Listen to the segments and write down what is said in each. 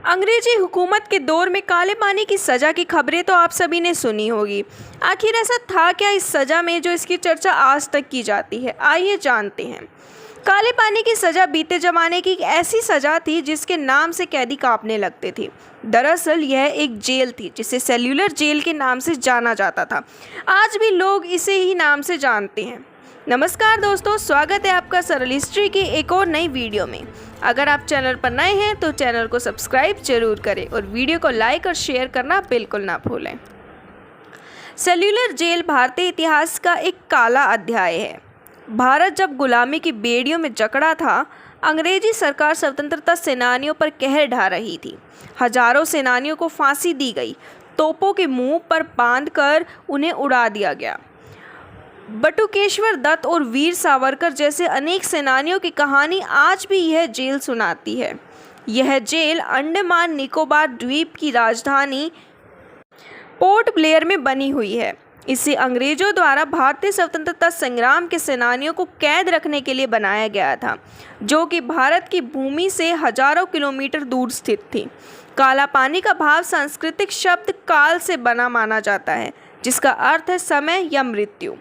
अंग्रेजी हुकूमत के दौर में काले पानी की सज़ा की खबरें तो आप सभी ने सुनी होगी। आखिर ऐसा था क्या इस सज़ा में जो इसकी चर्चा आज तक की जाती है? आइए जानते हैं। काले पानी की सज़ा बीते ज़माने की एक ऐसी सज़ा थी जिसके नाम से कैदी कांपने लगते थे। दरअसल यह एक जेल थी जिसे सेल्यूलर जेल के नाम से जाना जाता था। आज भी लोग इसे ही नाम से जानते हैं। नमस्कार दोस्तों, स्वागत है आपका सरल हिस्ट्री की एक और नई वीडियो में। अगर आप चैनल पर नए हैं तो चैनल को सब्सक्राइब जरूर करें और वीडियो को लाइक और शेयर करना बिल्कुल ना भूलें। सेल्यूलर जेल भारतीय इतिहास का एक काला अध्याय है। भारत जब गुलामी की बेड़ियों में जकड़ा था, अंग्रेजी सरकार स्वतंत्रता सेनानियों पर कहर ढा रही थी। हजारों सेनानियों को फांसी दी गई, तोपों के मुंह पर बांधकर उन्हें उड़ा दिया गया। बटुकेश्वर दत्त और वीर सावरकर जैसे अनेक सेनानियों की कहानी आज भी यह जेल सुनाती है। यह जेल अंडमान निकोबार द्वीप की राजधानी पोर्ट ब्लेयर में बनी हुई है। इसे अंग्रेजों द्वारा भारतीय स्वतंत्रता संग्राम के सेनानियों को कैद रखने के लिए बनाया गया था, जो कि भारत की भूमि से हजारों किलोमीटर दूर स्थित थी। काला पानी का भाव सांस्कृतिक शब्द काल से बना माना जाता है, जिसका अर्थ है समय या मृत्यु।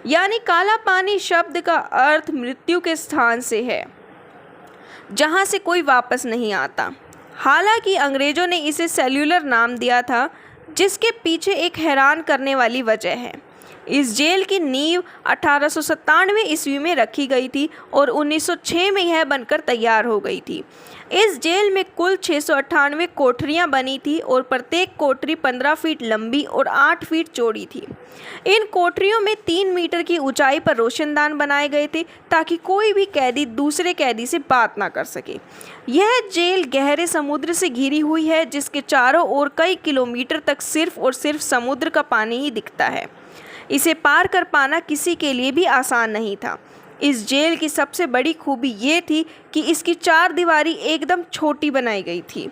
यानी काला पानी शब्द का अर्थ मृत्यु के स्थान से है, जहां से कोई वापस नहीं आता। हालांकि अंग्रेजों ने इसे सेल्यूलर नाम दिया था, जिसके पीछे एक हैरान करने वाली वजह है। इस जेल की नींव 1897 ईस्वी में रखी गई थी और 1906 में यह बनकर तैयार हो गई थी। इस जेल में कुल 698 कोठरियां बनी थी और प्रत्येक कोठरी 15 फीट लंबी और 8 फीट चौड़ी थी। इन कोठरियों में 3 मीटर की ऊंचाई पर रोशनदान बनाए गए थे, ताकि कोई भी कैदी दूसरे कैदी से बात ना कर सके। यह जेल गहरे समुद्र से घिरी हुई है, जिसके चारों ओर कई किलोमीटर तक सिर्फ और सिर्फ समुद्र का पानी ही दिखता है। इसे पार कर पाना किसी के लिए भी आसान नहीं था। इस जेल की सबसे बड़ी खूबी ये थी कि इसकी चारदीवारी एकदम छोटी बनाई गई थी,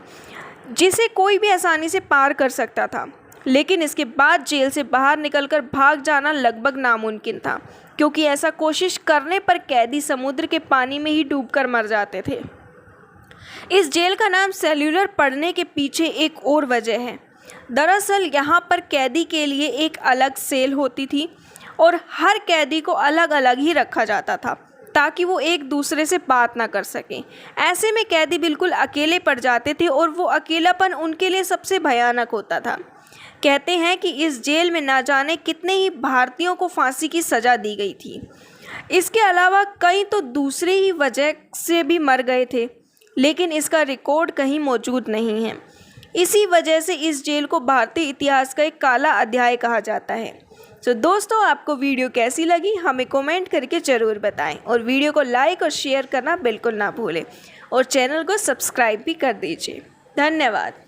जिसे कोई भी आसानी से पार कर सकता था। लेकिन इसके बाद जेल से बाहर निकलकर भाग जाना लगभग नामुमकिन था, क्योंकि ऐसा कोशिश करने पर कैदी समुद्र के पानी में ही डूबकर मर जाते थे। इस जेल का नाम सेल्यूलर पड़ने के पीछे एक और वजह है। दरअसल यहाँ पर कैदी के लिए एक अलग सेल होती थी और हर कैदी को अलग अलग ही रखा जाता था, ताकि वो एक दूसरे से बात ना कर सकें। ऐसे में कैदी बिल्कुल अकेले पड़ जाते थे और वो अकेलापन उनके लिए सबसे भयानक होता था। कहते हैं कि इस जेल में ना जाने कितने ही भारतीयों को फांसी की सज़ा दी गई थी। इसके अलावा कई तो दूसरी ही वजह से भी मर गए थे, लेकिन इसका रिकॉर्ड कहीं मौजूद नहीं है। इसी वजह से इस जेल को भारतीय इतिहास का एक काला अध्याय कहा जाता है। तो दोस्तों, आपको वीडियो कैसी लगी हमें कमेंट करके ज़रूर बताएं और वीडियो को लाइक और शेयर करना बिल्कुल ना भूलें और चैनल को सब्सक्राइब भी कर दीजिए। धन्यवाद।